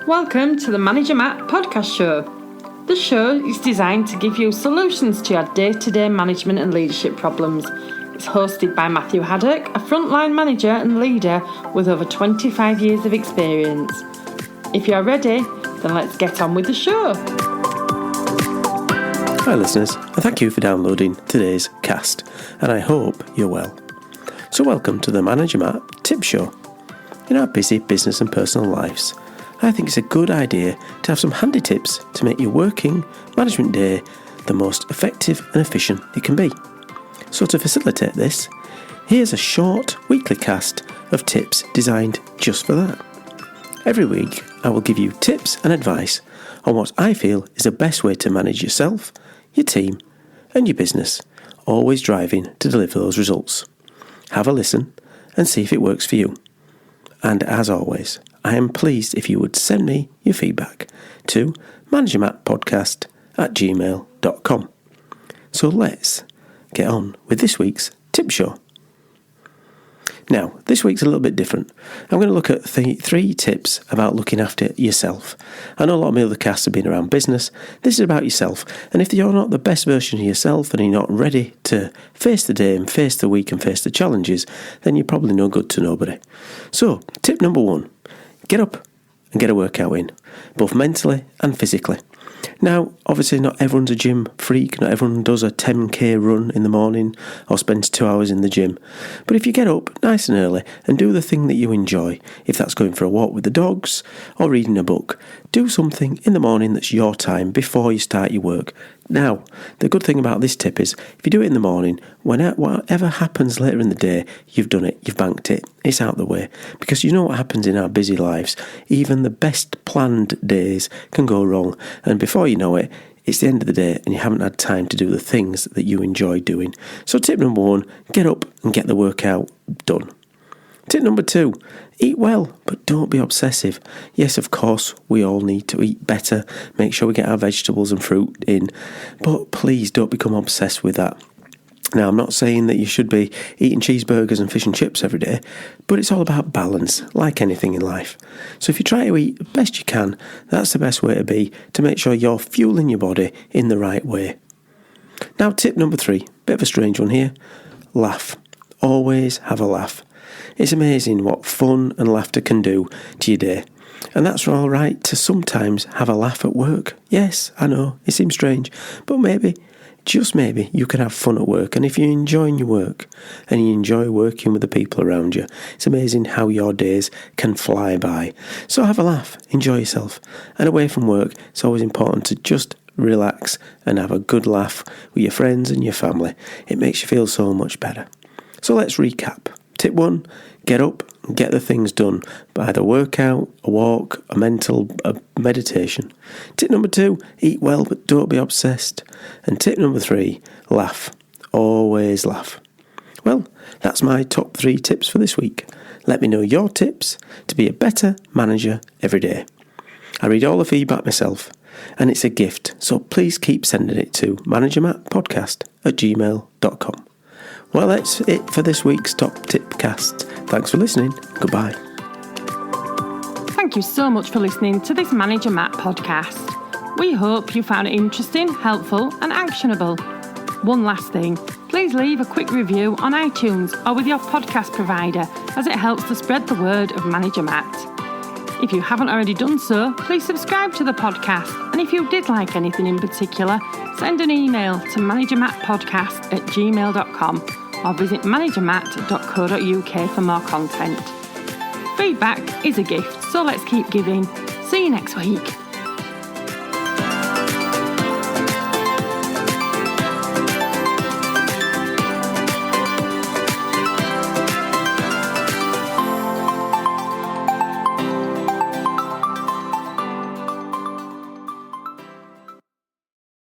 Welcome to the Manager Matt podcast show. The show is designed to give you solutions to your day-to-day management and leadership problems. It's hosted by Matthew Haddock, a frontline manager and leader with over 25 years of experience. If you're ready, then let's get on with the show. Hi listeners, and thank you for downloading today's cast, and I hope you're well. So welcome to the Manager Matt Tip Show. In our busy business and personal lives, I think it's a good idea to have some handy tips to make your working management day the most effective and efficient it can be. So to facilitate this, here's a short weekly cast of tips designed just for that. Every week, I will give you tips and advice on what I feel is the best way to manage yourself, your team, and your business, always driving to deliver those results. Have a listen and see if it works for you. And as always, I am pleased if you would send me your feedback to managermattpodcast@gmail.com. So let's get on with this week's tip show. Now, this week's a little bit different. I'm going to look at three tips about looking after yourself. I know a lot of my other casts have been around business. This is about yourself. And if you're not the best version of yourself and you're not ready to face the day and face the week and face the challenges, then you're probably no good to nobody. So, tip number one, get up and get a workout in, both mentally and physically. Now, obviously not everyone's a gym freak, not everyone does a 10k run in the morning or spends 2 hours in the gym. But if you get up nice and early and do the thing that you enjoy, if that's going for a walk with the dogs or reading a book, do something in the morning that's your time before you start your work. Now, the good thing about this tip is, if you do it in the morning, whatever happens later in the day, you've done it, you've banked it, it's out the way. Because you know what happens in our busy lives, even the best planned days can go wrong, and before you know it, it's the end of the day and you haven't had time to do the things that you enjoy doing. So tip number one, get up and get the workout done. Tip number two, eat well, but don't be obsessive. Yes, of course, we all need to eat better, make sure we get our vegetables and fruit in, but please don't become obsessed with that. Now, I'm not saying that you should be eating cheeseburgers and fish and chips every day, but it's all about balance, like anything in life. So if you try to eat the best you can, that's the best way to be, to make sure you're fueling your body in the right way. Now, tip number three, bit of a strange one here, laugh. Always have a laugh. It's amazing what fun and laughter can do to your day. And that's all right to sometimes have a laugh at work. Yes, I know, it seems strange, but maybe, just maybe, you can have fun at work. And if you're enjoying your work and you enjoy working with the people around you, it's amazing how your days can fly by. So have a laugh, enjoy yourself. And away from work, it's always important to just relax and have a good laugh with your friends and your family. It makes you feel so much better. So let's recap. Tip one, get up and get the things done by either workout, a walk, a meditation. Tip number two, eat well but don't be obsessed. And tip number three, laugh. Always laugh. Well, that's my top 3 tips for this week. Let me know your tips to be a better manager every day. I read all the feedback myself and it's a gift, so please keep sending it to managermattpodcast@gmail.com. Well, that's it for this week's Top Tip Cast. Thanks for listening. Goodbye. Thank you so much for listening to this Manager Matt podcast. We hope you found it interesting, helpful and actionable. One last thing, please leave a quick review on iTunes or with your podcast provider, as it helps to spread the word of Manager Matt. If you haven't already done so, please subscribe to the podcast. And if you did like anything in particular, send an email to managermattpodcast@gmail.com or visit managermatt.co.uk for more content. Feedback is a gift, so let's keep giving. See you next week.